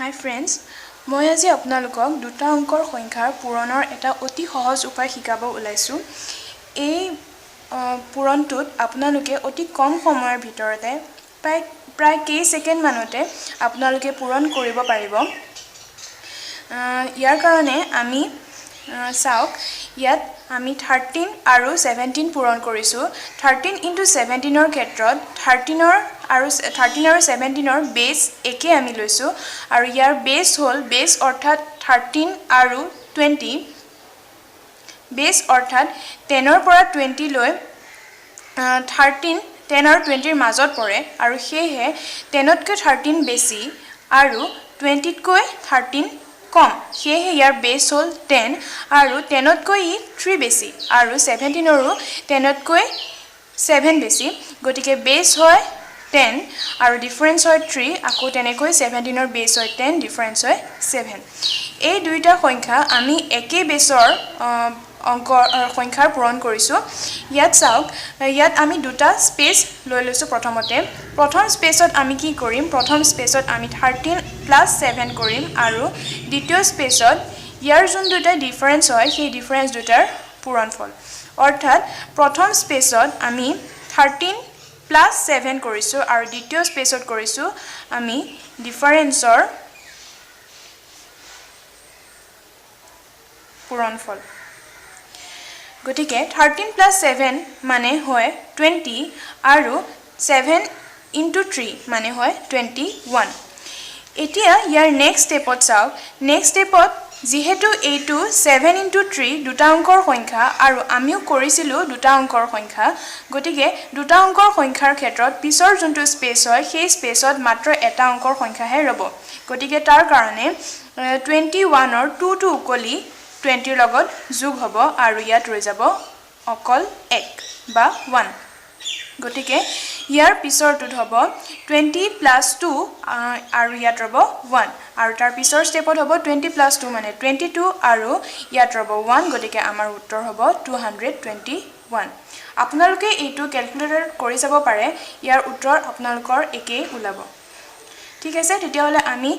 Hi friends, মই আজি আপোনালোকক দুটা অংকৰ সংখ্যাৰ পূৰণৰ এটা অতি সহজ উপায় শিকাব ওলাইছো। এই পূৰণটোত আপোনালোকে অতি কম সময়ৰ ভিতৰতে প্ৰায় কেই সেকেন্ড মানতে আপোনালোকে পূৰণ কৰিব পাৰিব। ইয়াৰ কাৰণে আমি চাওক ইয়াত আমি 13 আৰু 17 পূৰণ কৰিছো। 13 * 17 ৰ ক্ষেত্ৰত 13 আৰু 17 ৰ বেছ একে আমি লৈছো আৰু ইয়াৰ বেছ হল বেছ অৰ্থাৎ 13 আৰু 20 বেছ অৰ্থাৎ 10 ৰ পৰা 20 লৈ 13 10 আৰু 20 ৰ মাজত পৰে আৰু সেয়ে 10 তকৈ 13 বেছি আৰু 20 তকৈ 13 কম। সেয়ে ইয়াৰ বেছ হল 10 আৰু 10 তকৈ 3 বেছি আৰু 17 ৰো 10 তকৈ 7 বেছি। গতিকে বেছ হয় 10 আৰু ডিফাৰেন্স হয় 3 আকৌ তেনেকৈ 17 ৰ বেছ হয় 10 ডিফাৰেন্স হয় 7। এই দুইটা সংখ্যা আমি একে বেছৰ সংখ্যাৰ পূৰণ কৰিছো। ইয়াত চাওক ইয়াত আমি দুটা স্পেচ লৈ লৈছো। প্ৰথম স্পেচত আমি কি কৰিম প্ৰথম স্পেচত আমি 13 + 7 কৰিম আৰু দ্বিতীয় স্পেচত ইয়াৰ যোন দুটা ডিফাৰেন্স হয় সেই ডিফাৰেন্স দুটাৰ পূৰণফল। অৰ্থাৎ প্ৰথম স্পেচত আমি 13 + 7 কৰিছো আৰু দ্বিতীয় স্পেচত কৰিছো আমি ডিফাৰেন্সৰ পূৰণফল। গতিকে 13 + 7 মানে হয় 20 আৰু 7 * 3 মানে হয় 21। এতিয়া ইয়াৰ নেক্সট স্টেপত চাওক। নেক্সট স্টেপত যেহেতু এইটো 7 * 3 দুটা অংকৰ সংখ্যা আৰু আমিও কৰিছিলো দুটা অংকৰ সংখ্যা, গতিকে দুটা অংকৰ সংখ্যাৰ ক্ষেত্ৰত পিছৰ যোনটো স্পেচ হয় সেই স্পেচত মাত্ৰ এটা অংকৰ সংখ্যাহে ৰব। গতিকে তাৰ কাৰণে 21 ৰ 2 টো উকলি 20 ৰ লগত যোগ হ'ব আৰু ইয়াত ৰৈ যাব অকল 1 বা 1। গতিকে ইয়াৰ পিছৰটোত হ'ব 20 + 2 আৰু ইয়াত ৰব 1 আৰু তাৰ পিছৰ স্টেপত হ'ব 20 + 2 মানে 22 আৰু ইয়াত ৰব 1। গতিকে আমাৰ উত্তৰ হ'ব 221। আপোনালোকে এইটো ক্যালকুলেটৰত কৰি চাব পাৰে। ইয়াৰ উত্তৰ আপোনালোকৰ একেই ওলাব। ঠিক আছে, তেতিয়াহলে আমি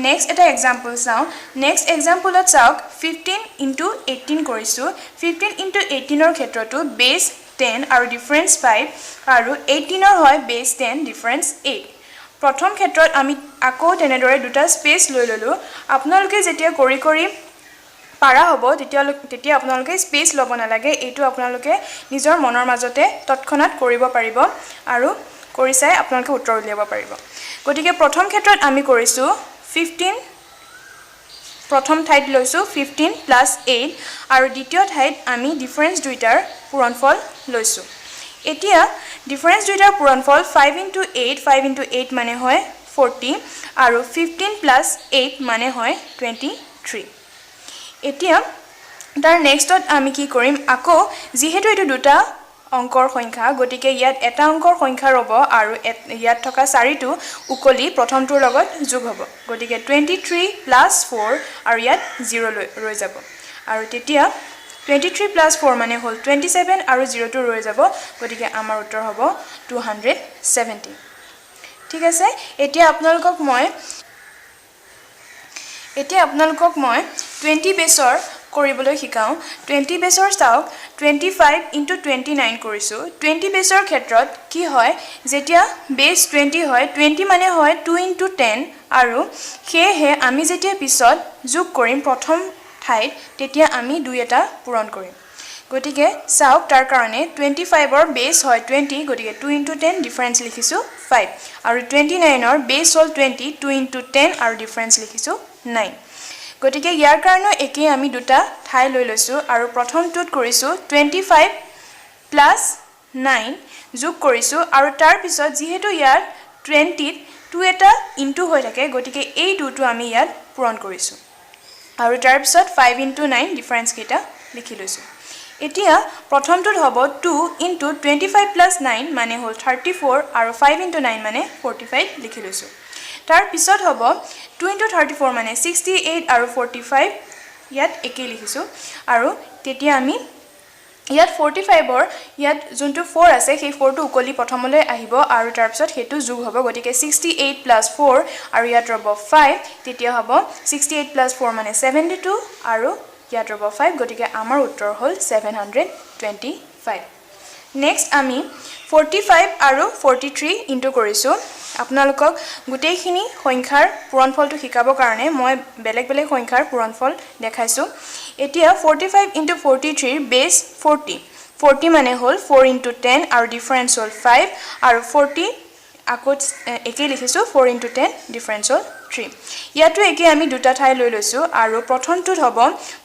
নেক্সট এটা এক্সাম্পল চাওঁ। নেক্সট এক্সাম্পলত চাওক 15 * 18 কৰিছো। 15 * 18 ৰ ক্ষেত্ৰতো বেছ 10 আৰু ডিফাৰেন্স 5 আৰু 18 ৰ হয় বেছ 10 ডিফাৰেন্স 8। প্ৰথম ক্ষেত্ৰত আমি আকৌ তেনেদৰে দুটা স্পেচ লৈ ললো। আপোনালোকে যেতিয়া কৰি পাৰা হ'ব তেতিয়া আপোনালোকে স্পেচ ল'ব নালাগে। এইটো আপোনালোকে নিজৰ মনৰ মাজতে তৎক্ষণাত কৰিব পাৰিব আৰু কৰি চাই আপোনালোকে উত্তৰ উলিয়াব পাৰিব। গতিকে প্ৰথম ক্ষেত্ৰত আমি কৰিছো 15 প্ৰথম ঠাইত লৈছো 15 + 8 আৰু দ্বিতীয় ঠাইত আমি ডিফাৰেন্স দুইটাৰ পূৰণফল লৈছো। এতিয়া ডিফাৰেন্স দুইটাৰ পূৰণফল 5 * 8 5 * 8 মানে হয় 40 আৰু 15 + 8 মানে হয় 23। এতিয়া তাৰ নেক্সটত আমি কি কৰিম আকৌ যেহেতু এইটো দুটা অংকৰ সংখ্যা গতিকে ইয়াত এটা অংকৰ সংখ্যা ৰব আৰু ইয়াত থকা 4টো উকলি প্ৰথমটোৰ লগত যোগ হ'ব। গতিকে 23 + 4 আৰু ইয়াত 0 ৰৈ যাব আৰু তেতিয়া 23 + 4 মানে হ'ল 27 আৰু 0টো ৰৈ যাব। গতিকে আমাৰ উত্তৰ হ'ব 270। ঠিক আছে, এতিয়া আপোনালোকক মই 20 বেছৰ কৰিবলৈ শিকাও। 20 বেছৰ চাওক 25 * 29 কৰিছো। 20 বেছৰ ক্ষেত্ৰত কি হয় যেতিয়া বেছ 20 হয় 20 মানে হয় 2 * 10 আৰু সেয়ে আমি যেতিয়া পিছত যোগ কৰিম প্ৰথম ঠাইত তেতিয়া আমি 2 এটা পূৰণ কৰিম। গতিকে চাওক তাৰ কাৰণে 25 ৰ বেছ হয় 20 গতিকে 2 * 10 ডিফাৰেন্স লিখিছো 5 আৰু 29 ৰ বেছ হ'ল 20 2 * 10 আৰু ডিফাৰেন্স লিখিছো 9। গতিকে ইয়াৰ কাৰণে একে আমি দুটা ঠাই লৈ লৈছো আৰু প্ৰথমটোত কৰিছো 25 + 9 যোগ কৰিছো আৰু তাৰ পিছত যেহেতু ইয়াত 20ত 2 এটা ইনটু হৈ থাকে গতিকে এই 2টো আমি ইয়াত পূৰণ কৰিছো আৰু তাৰ পিছত 5 * 9 ডিফাৰেন্স কেইটা লিখি লৈছো। এতিয়া প্ৰথমটোত হ'ব 2 * 25 + 9 মানে হ'ল 34 আৰু 5 * 9 মানে 45 লিখি লৈছো। তাৰ পিছত হ'ব 2 * 34 মানে 68 আৰু 45 ইয়াত একে লিখিছো আৰু তেতিয়া আমি ইয়াত 45ৰ ইয়াত যোনটো 4 আছে সেই 4 টো উকলি প্ৰথমলৈ আহিব আৰু তাৰ পিছত হেতু যোগ হ'ব গতিকে 68 + 4 আৰু ইয়াত ৰব 5 তেতিয়া হ'ব 68 + 4 মানে 72 আৰু ইয়াত ৰব 5 গতিকে আমাৰ উত্তৰ হ'ল 725 নেক্সট আমি 45 আৰু 43 ইনটু কৰিছো আপোনালোকক গুটেইখিনি সংখ্যাৰ পূৰণফলটো শিকাবৰ কাৰণে মই বেলেগ বেলেগ সংখ্যাৰ পূৰণফল দেখাইছো এতিয়া 45 * 43 বেস 40 মানে হ'ল 4 * 10 আৰু ডিফাৰেন্স হ'ল 5 আৰু 40 আকৌ একে লিখিছো 4 * 10 ডিফাৰেন্স হ'ল 3 ইয়াতো একে আমি দুটা ঠাই লৈ লৈছো আৰু প্ৰথমটোত হ'ব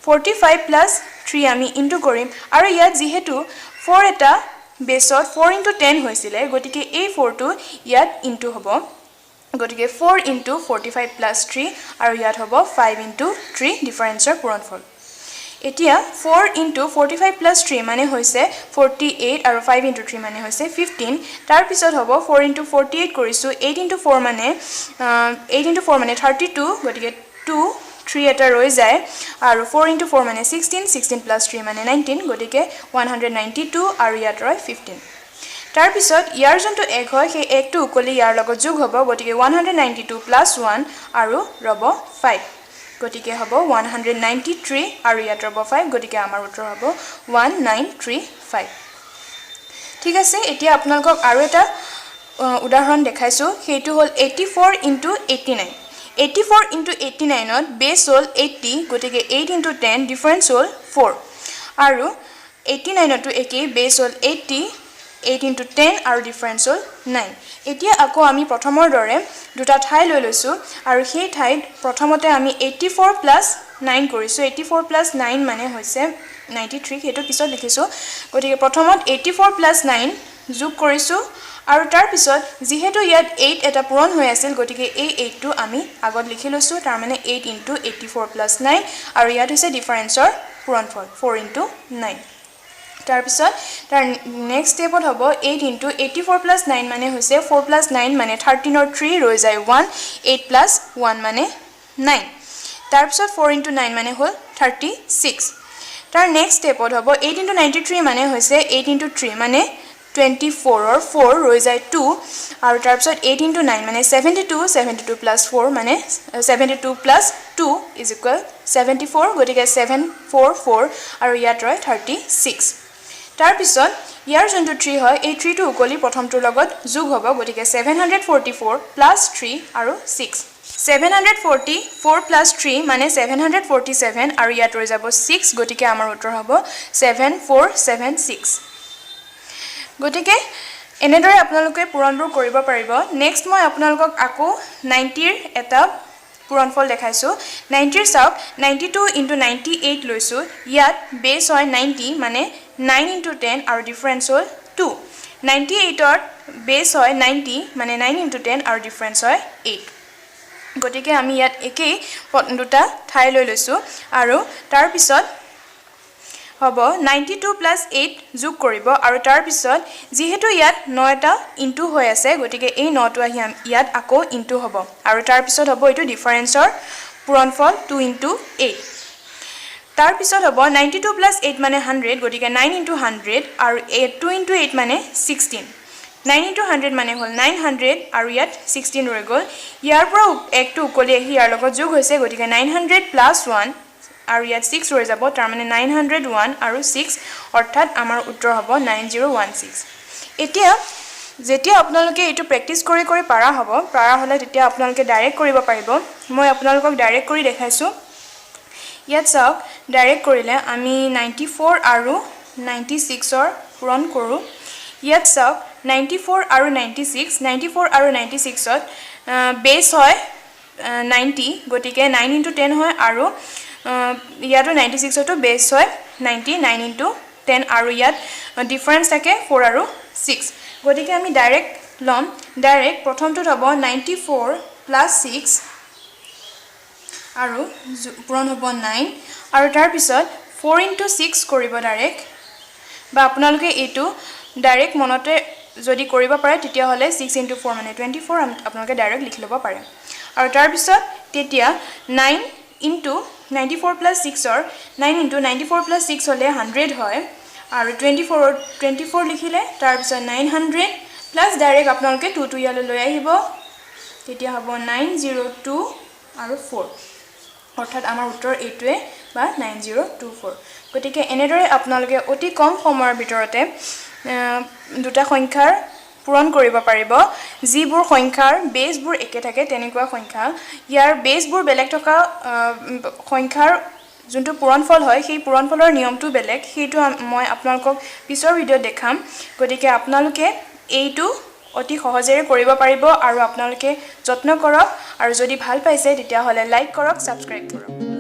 45 + 3 আমি ইনটু কৰিম আৰু ইয়াত যেহেতু 4 এটা বেসত 4 * 10 হৈছিলে গতিকে এই 4 টো ইয়াত ইনটু হ'ব গতিকে 4 * 45 + 3 আৰু ইয়াত হ'ব 5 * 3 ডিফাৰেন্সৰ পূৰণফল এতিয়া 4 * 45 + 3 মানে হৈছে 48 আৰু 5 * 3 মানে হৈছে 15 তাৰ পিছত হ'ব 4 * 48 কৰিছো 8 * 4 মানে 32 গতিকে 2 3 এটা ৰৈ যায় আৰু 4 * 4 মানে 16 16 + 3 মানে 19 গতিকে 192 আৰু ইয়াত ৰয় 15 তাৰ পিছত ইয়াৰ যোনটো এক হয় সেই একটো উকলি ইয়াৰ লগত যোগ হ'ব গতিকে 192 + 1 আৰু ৰব 5 গতিকে হ'ব 193 আৰু ইয়াত ৰব 5 গতিকে আমাৰ উত্তৰ হ'ব 1935 ঠিক আছে এতিয়া আপোনালোকক আৰু এটা উদাহৰণ দেখাইছো সেইটো হ'ল 84 * 89 84 * 89 ত বেস হ'ল 80 গতিকে 8 * 10 ডিফাৰেন্স হ'ল 4 আৰু 89 তো একেই বেস হ'ল 80 8 * 10 আৰু ডিফাৰেন্স হ'ল 9 এতিয়া আকৌ আমি প্ৰথমৰ দৰে দুটা ঠাই লৈ লৈছো আৰু সেই ঠাইত প্ৰথমতে আমি 84 + 9 কৰিছো 84 + 9 মানে হৈছে 93 হেতু পিছত লিখিছো গতিকে প্ৰথমত 84 + 9 যোগ কৰিছো আৰু তাৰ পিছত যেহেতু ইয়াত 8 এটা পূৰণ হৈ আছিল গতিকে এই 8 টো আমি আগত লিখি লৈছো তাৰ মানে 8 * 84 + 9 আৰু ইয়াত হৈছে ডিফাৰেন্সৰ পূৰণফল 4 * 9 তাৰ পিছত তাৰ নেক্সট স্টেপত হ'ব 8 * 84 + 9 মানে হৈছে 4 + 9 মানে 13 ৰ 3 ৰৈ যায় 1 8 + 1 মানে 9 তাৰ পিছত 4 * 9 মানে হ'ল 36 তাৰ নেক্সট স্টেপত হ'ব 8 * 93 মানে হৈছে 8 * 3 মানে 24 ৰ 4 ৰৈ যায় 2 আৰু তাৰ পিছত 8 * 9 মানে 72 72 + 4 মানে 72 + 2 = 74 গতিকে 744 আৰু ইয়াত ৰয় 36 তাৰ পিছত ইয়াৰ যোনটো 3 হয় এই 3 টো উকলি প্ৰথমটোৰ লগত যোগ হ'ব গতিকে 744 + 3 আৰু 6 744 + 3 মানে 747 আৰু ইয়াত ৰৈ যাব 6 গতিকে আমাৰ উত্তৰ হ'ব 7476 গতিকে এনেদৰে আপোনালোকে পূৰণবোৰ কৰিব পাৰিব নেক্সট মই আপোনালোকক আকৌ 90 ৰ এটা পূৰণফল দেখাইছো 90 ৰ চাওক 92 * 98 লৈছো ইয়াত বেস হয় 90 মানে 9 * 10 আৰু ডিফাৰেন্স হ'ল 2 98 ৰ বেস হয় 90 মানে 9 * 10 আৰু ডিফাৰেন্স হয় 8 গতিকে আমি ইয়াত একেই দুটা ঠাই লৈ লৈছো আৰু তাৰ পিছত হ'ব 92 + 8 যোগ কৰিব আৰু তাৰ পিছত যেহেতু ইয়াত 9 টা ইনটু হৈ আছে গতিকে এই 9 টো আহি ইয়াত আকৌ ইনটু হ'ব আৰু তাৰ পিছত হ'ব এটো ডিফাৰেন্সৰ পূৰণফল 2 * 8 তাৰ পিছত হ'ব 92 + 8 মানে 100 গতিকে 9 * 100 আৰু 2 * 8 মানে 16 9 * 100 মানে হ'ল 900 আৰু ইয়াত 16 ৰৈ গ'ল ইয়াৰ পৰা একটো উকলি আহি ইয়াৰ লগত যোগ হৈছে গতিকে 900 + 1 আৰু ইয়াত 6 ৰৈ যাব তাৰ মানে 901 আৰু 6 অৰ্থাৎ আমাৰ উত্তৰ হ'ব 9016 এতিয়া যেতিয়া আপোনালোকে এটো প্ৰেক্টিস কৰি পাৰা হলে তেতিয়া আপোনালোকে ডাইৰেক্ট কৰিব পাৰিব মই আপোনালোকক ডাইৰেক্ট কৰি দেখাইছো ইয়াত চাওক ডাইৰেক্ট কৰিলে আমি 94 আৰু 96 ৰ পূৰণ কৰো ইয়াত চাওক 94 আৰু 96 94 আৰু 96 ত বেস হয় 90 গতিকে 9 * 10 হয় আৰু ইয়াতো 96 টো বেস হয় 90 9 * 10 আৰু ইয়াত ডিফাৰেন্স থাকে 4 আৰু 6 গতিকে আমি ডাইৰেক্ট লম ডাইৰেক্ট প্ৰথমটোত হ'ব 94 + 6 আৰু পূৰণ হ'ব 9 আৰু তাৰ পিছত 4 * 6 কৰিব ডাইৰেক্ট বা আপোনালোকে এটো ডাইৰেক্ট মনতে যদি কৰিব পাৰে তেতিয়া হলে 6 * 4 মানে 24 আপোনালোকে ডাইৰেক্ট লিখি লব পাৰে আৰু তাৰ পিছত তেতিয়া 9 * 94 + 6 ৰ 9 * 94 + 6 হলে 100 হয় আৰু 24 লিখিলে তাৰপিছত 900 প্লাছ ডাইৰেক্ট আপোনালোকে 2 ইয়ালৈ লৈ আহিব তেতিয়া হ'ব 902 আৰু 4 অৰ্থাৎ আমাৰ উত্তৰ এইটোৱে বা 9024 গতিকে এনেদৰে আপোনালোকে অতি কম সময়ৰ ভিতৰতে দুটা সংখ্যাৰ পূৰণ কৰিব পাৰিব যিবোৰ সংখ্যাৰ বেছবোৰ একে থাকে তেনেকুৱা সংখ্যা ইয়াৰ বেছবোৰ বেলেগ থকা সংখ্যাৰ যোনটো পূৰণফল হয় সেই পূৰণফলৰ নিয়মটো বেলেগ সেইটো মই আপোনালোকক পিছৰ ভিডিঅ'ত দেখাম গতিকে আপোনালোকে এইটো অতি সহজেৰে কৰিব পাৰিব আৰু আপোনালোকে যত্ন কৰক আৰু যদি ভাল পাইছে তেতিয়া হলে লাইক কৰক সাবস্ক্ৰাইব কৰক